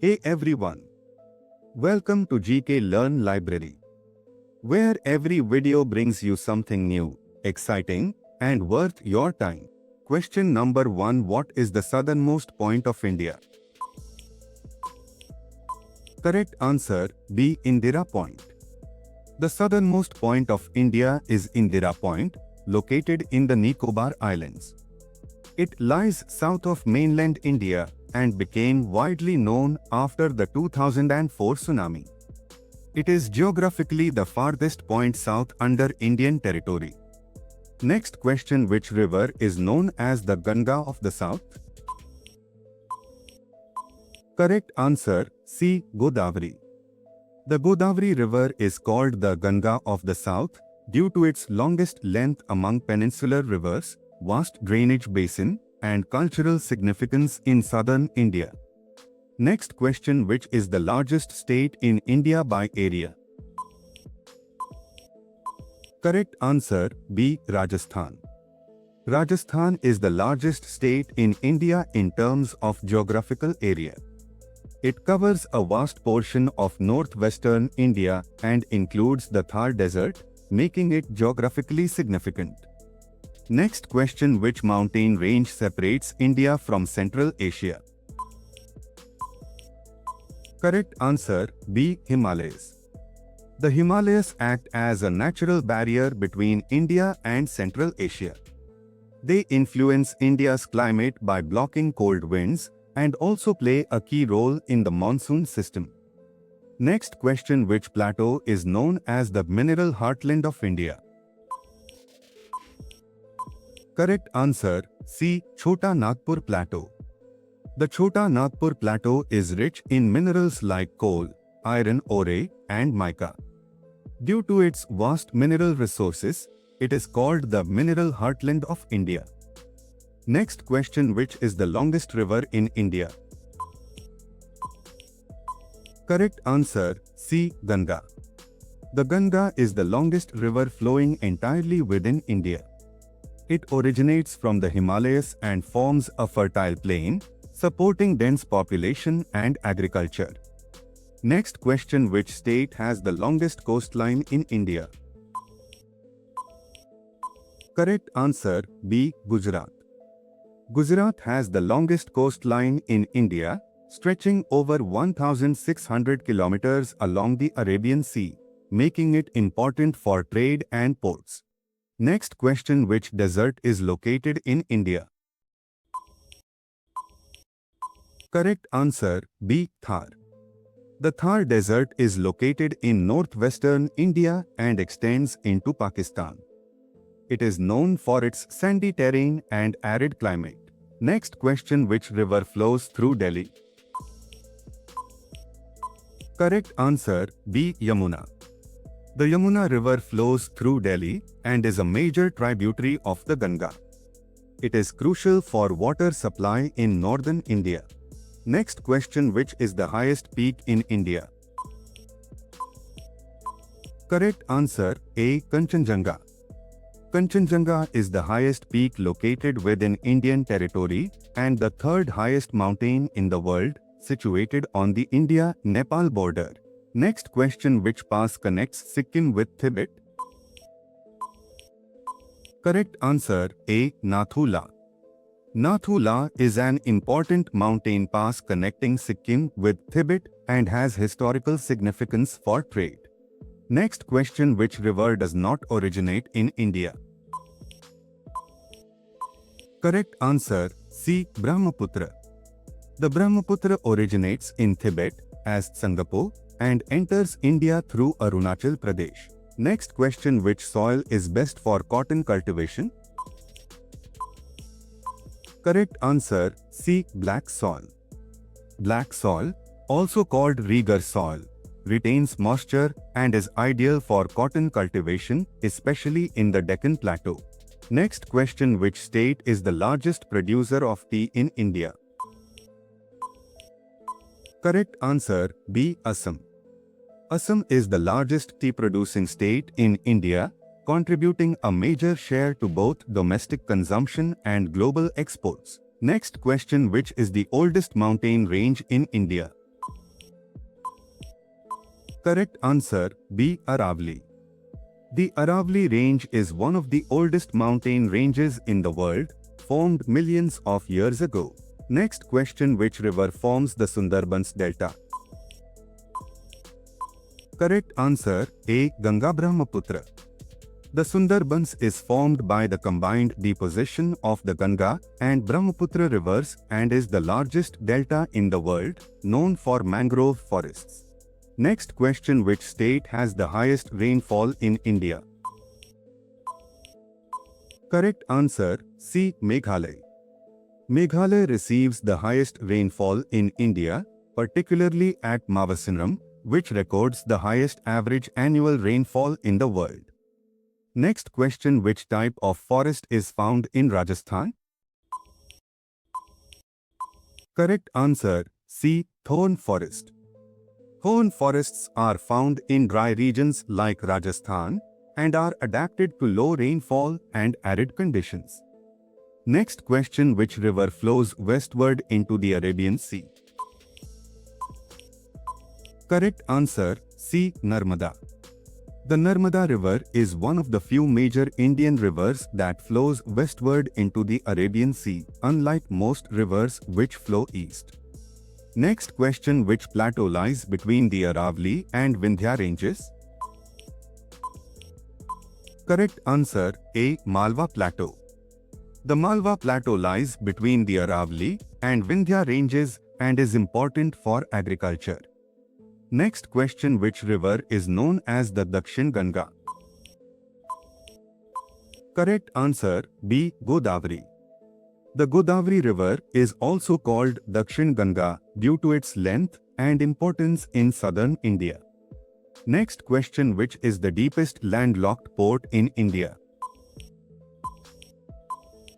Hey everyone, welcome to GK Learn Library, where every video brings you something new, exciting, and worth your time. Question number 1. What is the southernmost point of India? Correct answer B. Indira Point. The southernmost point of India is Indira Point, located in the Nicobar Islands. It lies south of mainland India and became widely known after the 2004 tsunami. It is geographically the farthest point south under Indian territory. Next question: which river is known as the Ganga of the South? Correct answer C. Godavari. The Godavari River is called the Ganga of the South due to its longest length among peninsular rivers, vast drainage basin, and cultural significance in southern India. Next question: which is the largest state in India by area? Correct answer B. Rajasthan. Rajasthan is the largest state in India in terms of geographical area. It covers a vast portion of northwestern India and includes the Thar Desert, making it geographically significant. Next question: which mountain range separates India from Central Asia? Correct answer B. Himalayas. The Himalayas act as a natural barrier between India and Central Asia. They influence India's climate by blocking cold winds and also play a key role in the monsoon system. Next question: which plateau is known as the mineral heartland of India? Correct answer C. Chota Nagpur Plateau. The Chota Nagpur Plateau is rich in minerals like coal, iron ore, and mica. Due to its vast mineral resources, it is called the mineral heartland of India. Next question: which is the longest river in India? Correct answer C. Ganga. The Ganga is the longest river flowing entirely within India. It originates from the Himalayas and forms a fertile plain, supporting dense population and agriculture. Next question: which state has the longest coastline in India? Correct answer B. Gujarat. Gujarat has the longest coastline in India, stretching over 1,600 kilometers along the Arabian Sea, making it important for trade and ports. Next question: which desert is located in India? Correct answer B. Thar. The Thar Desert is located in northwestern India and extends into Pakistan. It is known for its sandy terrain and arid climate. Next question: which river flows through Delhi? Correct answer B. Yamuna. The Yamuna River flows through Delhi and is a major tributary of the Ganga. It is crucial for water supply in northern India. Next question: which is the highest peak in India? Correct answer A. Kanchenjunga. Kanchenjunga is the highest peak located within Indian territory and the third highest mountain in the world, situated on the India-Nepal border. Next question: which pass connects Sikkim with Tibet? Correct answer A. Nathu La. Nathu La is an important mountain pass connecting Sikkim with Tibet and has historical significance for trade. Next question: which river does not originate in India? Correct answer C. Brahmaputra. The Brahmaputra originates in Tibet as Tsangapo and enters India through Arunachal Pradesh. Next question: which soil is best for cotton cultivation? Correct answer C. Black soil. Black soil, also called Regur soil, retains moisture and is ideal for cotton cultivation, especially in the Deccan Plateau. Next question: which state is the largest producer of tea in India? Correct answer B. Assam. Assam is the largest tea-producing state in India, contributing a major share to both domestic consumption and global exports. Next question: which is the oldest mountain range in India? Correct answer B. Aravali. The Aravali Range is one of the oldest mountain ranges in the world, formed millions of years ago. Next question: which river forms the Sundarbans Delta? Correct answer A. Ganga Brahmaputra. The Sundarbans is formed by the combined deposition of the Ganga and Brahmaputra rivers and is the largest delta in the world, known for mangrove forests. Next question: which state has the highest rainfall in India? Correct answer C. Meghalaya. Meghalaya receives the highest rainfall in India, particularly at Mawasinaram, which records the highest average annual rainfall in the world. Next question: which type of forest is found in Rajasthan? Correct answer C. Thorn forest. Thorn forests are found in dry regions like Rajasthan and are adapted to low rainfall and arid conditions. Next question: which river flows westward into the Arabian Sea? Correct answer C. Narmada. The Narmada River is one of the few major Indian rivers that flows westward into the Arabian Sea, unlike most rivers which flow east. Next question: which plateau lies between the Aravali and Vindhya ranges? Correct answer A. Malwa Plateau. The Malwa Plateau lies between the Aravali and Vindhya ranges and is important for agriculture. Next question: which river is known as the Dakshin Ganga? Correct answer B. Godavari. The Godavari River is also called Dakshin Ganga due to its length and importance in southern India. Next question: which is the deepest landlocked port in India?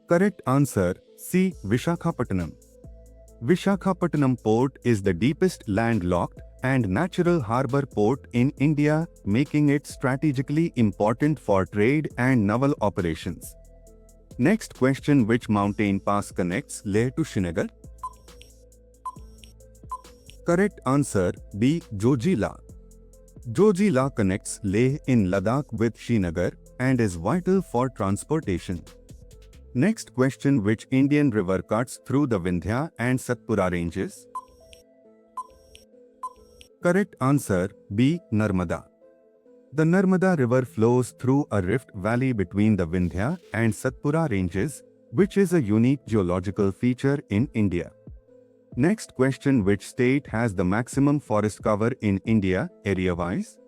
Correct answer C. Visakhapatnam. Visakhapatnam Port is the deepest landlocked and natural harbour port in India, making it strategically important for trade and naval operations. Next question: which mountain pass connects Leh to Srinagar? Correct answer B. Jojila. Jojila connects Leh in Ladakh with Srinagar and is vital for transportation. Next question: which Indian river cuts through the Vindhya and Satpura ranges? Correct answer B. Narmada. The Narmada River flows through a rift valley between the Vindhya and Satpura ranges, which is a unique geological feature in India. Next question: which state has the maximum forest cover in India, area-wise?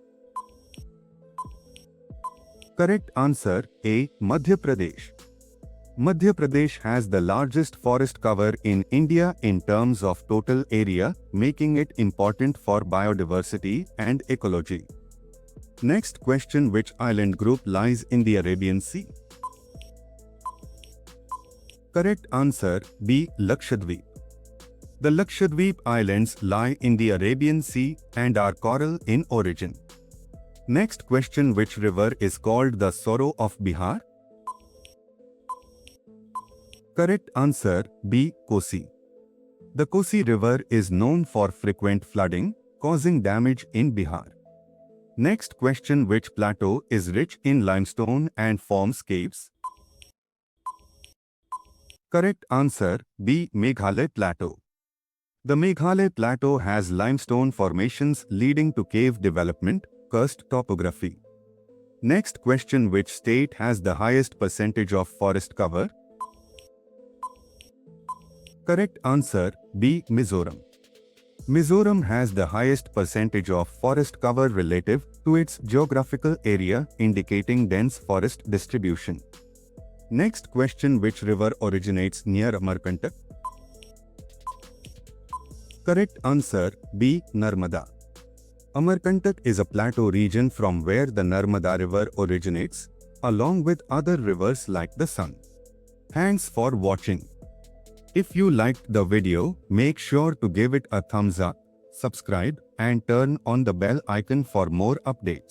Correct answer A. Madhya Pradesh. Madhya Pradesh has the largest forest cover in India in terms of total area, making it important for biodiversity and ecology. Next question: which island group lies in the Arabian Sea? Correct answer B. Lakshadweep. The Lakshadweep Islands lie in the Arabian Sea and are coral in origin. Next question: which river is called the Sorrow of Bihar? Correct answer B. Kosi. The Kosi River is known for frequent flooding, causing damage in Bihar. Next question: which plateau is rich in limestone and forms caves? Correct answer B. Meghalaya Plateau. The Meghalaya Plateau has limestone formations leading to cave development, karst topography. Next question: which state has the highest percentage of forest cover? Correct answer B. Mizoram. Mizoram has the highest percentage of forest cover relative to its geographical area, indicating dense forest distribution. Next question: which river originates near Amarkantak? Correct answer B. Narmada. Amarkantak is a plateau region from where the Narmada River originates, along with other rivers like the Son. Thanks for watching. If you liked the video, make sure to give it a thumbs up, subscribe, and turn on the bell icon for more updates.